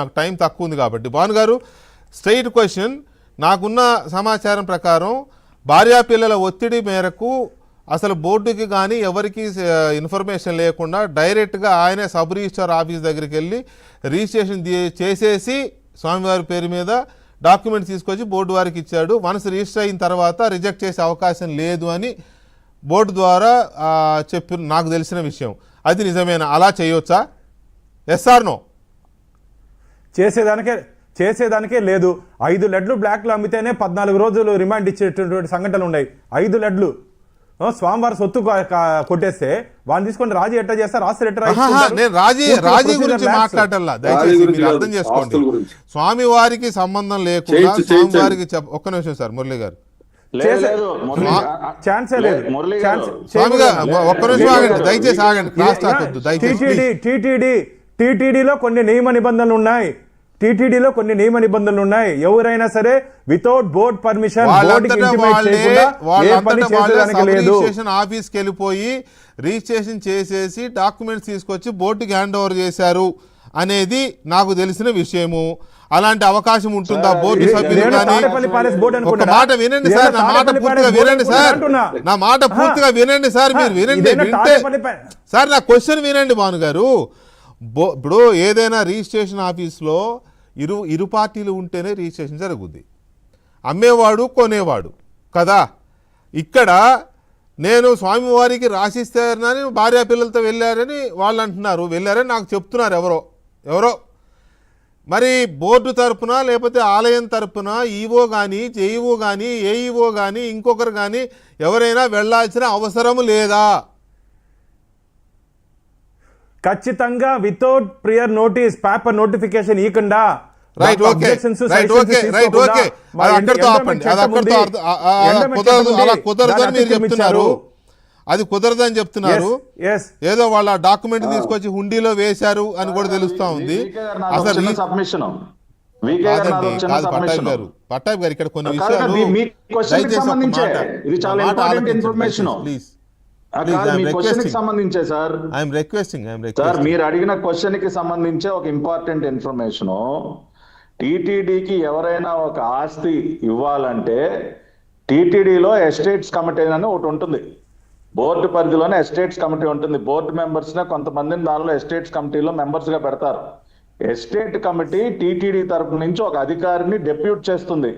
నాకు టైం తక్కువ ఉంది కాబట్టి భాను గారు స్ట్రైట్ క్వశ్చన్. నాకున్న సమాచారం ప్రకారం భార్యా పిల్లల ఒత్తిడి మేరకు అసలు బోర్డుకి కానీ ఎవరికి ఇన్ఫర్మేషన్ లేకుండా డైరెక్ట్గా ఆయనే సబ్ రిజిస్ట్రార్ ఆఫీస్ దగ్గరికి వెళ్ళి రిజిస్ట్రేషన్ చేసేసి స్వామివారి పేరు మీద డాక్యుమెంట్ తీసుకొచ్చి బోర్డు వారికి ఇచ్చాడు. వన్స్ రిజిస్టర్ అయిన తర్వాత రిజెక్ట్ చేసే అవకాశం లేదు అని బోర్డు ద్వారా చెప్పి నాకు తెలిసిన విషయం. అది నిజమేనా? అలా చేయొచ్చా? Yes are no? చేసేదానికే లేదు. 5 లడ్లు బ్లాక్లో అమ్మితేనే 14 రోజులు రిమాండ్ ఇచ్చేటటువంటి సంఘటనలు ఉన్నాయి. 5 లడ్లు స్వామివారి సొత్తు కొట్టేస్తే వాడిని తీసుకొని రాజీ ఎట్లా చేస్తారు? రాజీ గురించి మాట్లాడాలా, దయచేసి మీరు అర్థం చేసుకోండి. స్వామి వారికి సంబంధం లేకుండా స్వామివారికి ఒక్క నిమిషం సార్ మురళి గారు, ఛాన్సే లేదు. స్వామి గారు ఒక్క నిమిషం ఆగండి, దయచేసి ఆగండి, క్లాస్ టాక్ వద్దు దయచేసి. టీటీడీలో కొన్ని నియమ నిబంధనలు ఉన్నాయి. ఎవరైనా సరే వితౌట్ బోర్డ్ పర్మిషన్ రిజిస్ట్రేషన్ ఆఫీస్కి వెళ్ళిపోయి రిజిస్ట్రేషన్ చేసేసి డాక్యుమెంట్స్ తీసుకొచ్చి బోర్డుకి హ్యాండ్ ఓవర్ చేశారు అనేది నాకు తెలిసిన విషయము. అలాంటి అవకాశం ఉంటుందా బోర్డు సభ్యులు? కానీ ఒక మాట వినండి సార్, నా మాట పూర్తిగా వినండి సార్, నా మాట పూర్తిగా వినండి సార్, మీరు వినండి. వింటే సార్ నా క్వశ్చన్ వినండి భాను గారు. ఇప్పుడు ఏదైనా రిజిస్ట్రేషన్ ఆఫీస్లో ఇరు పార్టీలు ఉంటేనే రిజిస్ట్రేషన్ జరుగుద్ది, అమ్మేవాడు కొనేవాడు కదా. ఇక్కడ నేను స్వామివారికి రాసిస్తానని భార్యా పిల్లలతో వెళ్ళారని వాళ్ళు అంటున్నారు, వెళ్ళారని నాకు చెప్తున్నారు ఎవరో. మరి బోర్డు తరపున లేకపోతే ఆలయం తరపున ఈవో కానీ జేఈఓ కానీ ఏఈఓ కానీ ఇంకొకరు కానీ ఎవరైనా వెళ్ళాల్సిన అవసరం లేదా? ఖచ్చితంగా without prior notice paper notification ఇవ్వకుండా అది కుదరదని చెప్తున్నారు. ఏదో వాళ్ళ డాక్యుమెంట్ తీసుకొచ్చి హుండీలో వేశారు అని కూడా తెలుస్తా ఉంది. అసలు పట్టాభి గారు ఇక్కడ కొన్ని విషయాలు సంబంధించే సార్ మీరు అడిగిన క్వశ్చన్ కి సంబంధించే ఒక ఇంపార్టెంట్ ఇన్ఫర్మేషన్. టీటీడీకి ఎవరైనా ఒక ఆస్తి ఇవ్వాలంటే టీటీడీలో ఎస్టేట్స్ కమిటీ అని ఒకటి ఉంటుంది. బోర్డు పరిధిలోనే ఎస్టేట్స్ కమిటీ ఉంటుంది. బోర్డు మెంబర్స్ నే కొంతమందిని దానిలో ఎస్టేట్స్ కమిటీలో మెంబర్స్ గా పెడతారు. ఎస్టేట్ కమిటీ టీటీడీ తరపు నుంచి ఒక అధికారిని డెప్యూట్ చేస్తుంది.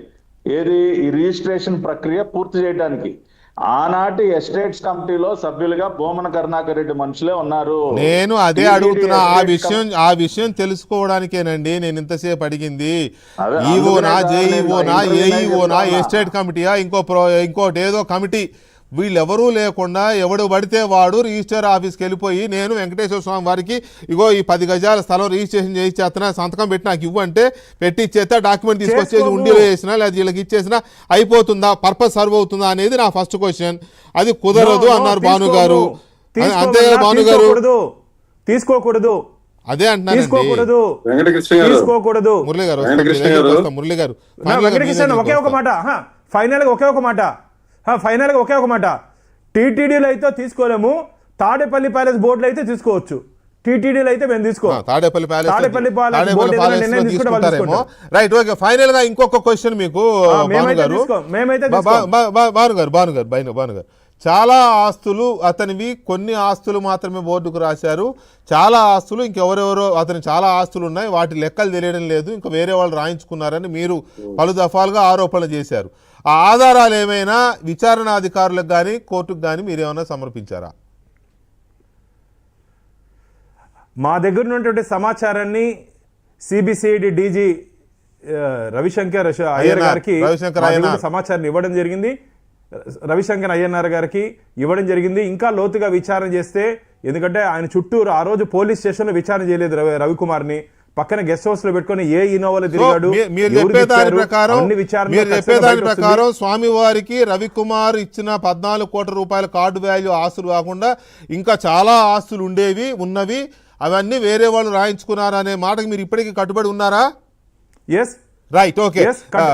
ఏది ఈ రిజిస్ట్రేషన్ ప్రక్రియ పూర్తి చేయడానికి. ఆనాటి ఎస్టేట్స్ కమిటీలో సభ్యులుగా బోమన కరుణాకర్ రెడ్డి మనుషులే ఉన్నారు. నేను అదే అడుగుతున్నా, ఆ విషయం తెలుసుకోవడానికేనండి నేను ఇంతసేపు అడిగింది. ఈవోనా జేఈఓనా ఏఈఓనా ఎస్టేట్ కమిటీయా ఇంకోటి ఏదో కమిటీ, వీళ్ళెవరూ లేకుండా ఎవడు పడితే వాడు రిజిస్టర్ ఆఫీస్కి వెళ్ళిపోయి నేను వెంకటేశ్వర స్వామి వారికి ఇగో ఈ 10 గజాల స్థలం రిజిస్ట్రేషన్ చేయించేస్తున్నా, సంతకం పెట్టి నాకు ఇవ్వంటే పెట్టి ఇచ్చేస్తా, డాక్యుమెంట్ తీసుకొచ్చేసి ఉండిలో వేసినా లేదా వీళ్ళకి ఇచ్చేసినా అయిపోతుందా, పర్పస్ సర్వ్ అవుతుందా అనేది నా ఫస్ట్ క్వశ్చన్. అది కుదరదు అన్నారు భాను గారు. అంతే కదా భాను గారు? తీసుకోకూడదు, అదే అంటున్నాను. మురళి గారు ఫైనల్ గా ఒకే ఒక మాట, టీటీడీలో అయితే తీసుకోలేము, తాడేపల్లి ప్యాలెస్ బోర్డులో అయితే తీసుకోవచ్చు. టీటీడీలో అయితే మేము తీసుకోవాలి. Right, okay. ఫైనల్ గా ఇంకొక క్వశ్చన్ మీకు భాను గారు. చాలా ఆస్తులు అతనివి, కొన్ని ఆస్తులు మాత్రమే బోర్డుకు రాశారు, చాలా ఆస్తులు ఇంకెవరెవరో అతని చాలా ఆస్తులు ఉన్నాయి, వాటి లెక్కలు తెలియడం లేదు, ఇంకా వేరే వాళ్ళు రాయించుకున్నారని మీరు పలు దఫాలుగా ఆరోపణలు చేశారు. ఆ ఆధారాలు ఏమైనా విచారణ అధికారులకు కానీ కోర్టుకు కానీ మీరేమైనా సమర్పించారా? మా దగ్గర ఉన్నటువంటి సమాచారాన్ని సిబిసిఐడి డీజీ రవిశంకర్ అయ్యర్ గారికి సమాచారం ఇవ్వడం జరిగింది. రవిశంకర్ అయ్యన్నార్ గారికి ఇవ్వడం జరిగింది. ఇంకా లోతుగా విచారణ చేస్తే, ఎందుకంటే ఆయన చుట్టూరు ఆ రోజు పోలీస్ స్టేషన్లో విచారణ చేయలేదు రవికుమార్ని, పక్కన గెస్ట్ హౌస్ లో పెట్టుకుని ఏ ఇన్నోవాలో తిరిగాడు. మీరు చెప్పేదాని ప్రకారం స్వామివారికి రవికుమార్ ఇచ్చిన 14 కోట్ల రూపాయల కార్డు వాల్యూ ఆస్తులు కాకుండా ఇంకా చాలా ఆస్తులు ఉన్నవి, అవన్నీ వేరే వాళ్ళు రాయించుకున్నారు అనే మాటకి మీరు ఇప్పటికీ కట్టుబడి ఉన్నారా? ఎస్, రైట్, ఓకే,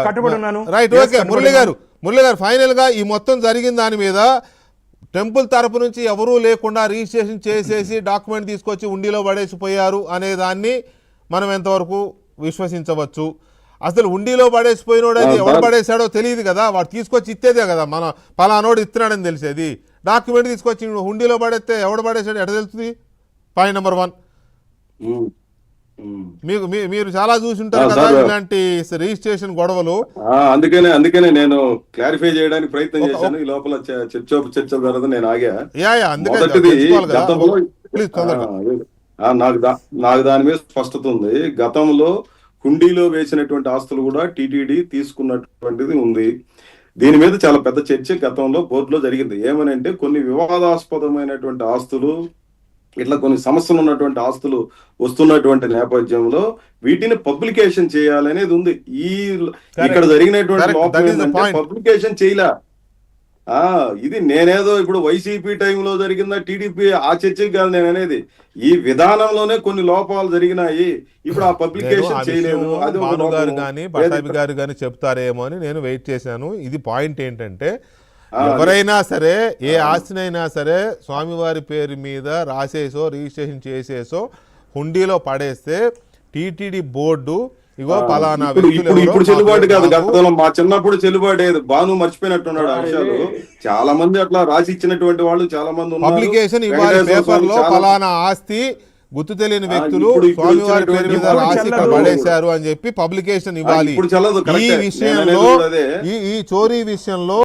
కట్టుబడి ఉన్నాను. Right, okay. మురళి గారు ఫైనల్ గా ఈ మొత్తం జరిగిన దాని మీద టెంపుల్ తరపు నుంచి ఎవరూ లేకుండా రిజిస్ట్రేషన్ చేసేసి డాక్యుమెంట్ తీసుకొచ్చి ఉండిలో పడేసిపోయారు అనే దాన్ని మనం ఎంతవరకు విశ్వసించవచ్చు. అసలు హుండీలో పడేసిపోయినోడు అది ఎవడు పడేసాడో తెలియదు కదా, వాడు తీసుకొచ్చి ఇచ్చేదే కదా, మన పలానోడు ఇస్తున్నాడని తెలిసేది. డాక్యుమెంట్ తీసుకొచ్చి హుండీలో పడేస్తే ఎవడు పడేసాడు ఎట్లా తెలుస్తుంది? Point number 1. మీరు చాలా చూసి ఉంటారు కదా ఇలాంటి రిజిస్ట్రేషన్ గొడవలు. అందుకనే నేను క్లారిఫై చేయడానికి ప్రయత్నం చేశాను. ఈ లోపల చర్చ తర్వాత నేను ఆగా. నాకు దాని మీద స్పష్టత ఉంది. గతంలో హుండీలో వేసినటువంటి ఆస్తులు కూడా టీటీడీ తీసుకున్నటువంటిది ఉంది. దీని మీద చాలా పెద్ద చర్చ గతంలో బోర్డులో జరిగింది. ఏమనంటే కొన్ని వివాదాస్పదమైనటువంటి ఆస్తులు, ఇట్లా కొన్ని సమస్యలు ఉన్నటువంటి ఆస్తులు వస్తున్నటువంటి నేపథ్యంలో వీటిని పబ్లికేషన్ చేయాలనేది ఉంది. ఇక్కడ జరిగినటువంటి లోపం ఏంటంటే పబ్లికేషన్ చేయలే. ఇది నేనేదో ఇప్పుడు వైసీపీ టైంలో జరిగిందా టీడీపీ ఆ చర్చకి కాదు నేను అనేది. ఈ విధానంలోనే కొన్ని లోపాలు జరిగినాయి. ఇప్పుడు ఆ పబ్లికేషన్ చేయలేదు. భానుగారు కానీ పట్టాభి గారు కానీ చెప్తారేమో అని నేను వెయిట్ చేశాను. ఇది పాయింట్ ఏంటంటే, ఎవరైనా సరే ఏ ఆస్తినైనా సరే స్వామివారి పేరు మీద రాసేసో రిజిస్ట్రేషన్ చేసేసో హుండీలో పడేస్తే టీటీడీ బోర్డు ఇగో పలానా ఇప్పుడు చెల్లుబాటు కాదు. గతంలో మా చిన్నప్పుడు చెల్లుబాటు. బాను మర్చిపోయినట్టున్నాడు ఆ విషయాలు. చాలా మంది అట్లా రాసి ఇచ్చినటువంటి వాళ్ళు చాలా మంది ఉన్నారు. పబ్లికేషన్ ఇవ్వాలి పేపర్ లో, పలానా ఆస్తి గుర్తు తెలియని వ్యక్తులు స్వామివారి పేరు మీద రాసి ఇక్కడ పడేశారు అని చెప్పి పబ్లికేషన్ ఇవ్వాలి. ఈ విషయంలో, ఈ చోరీ విషయంలో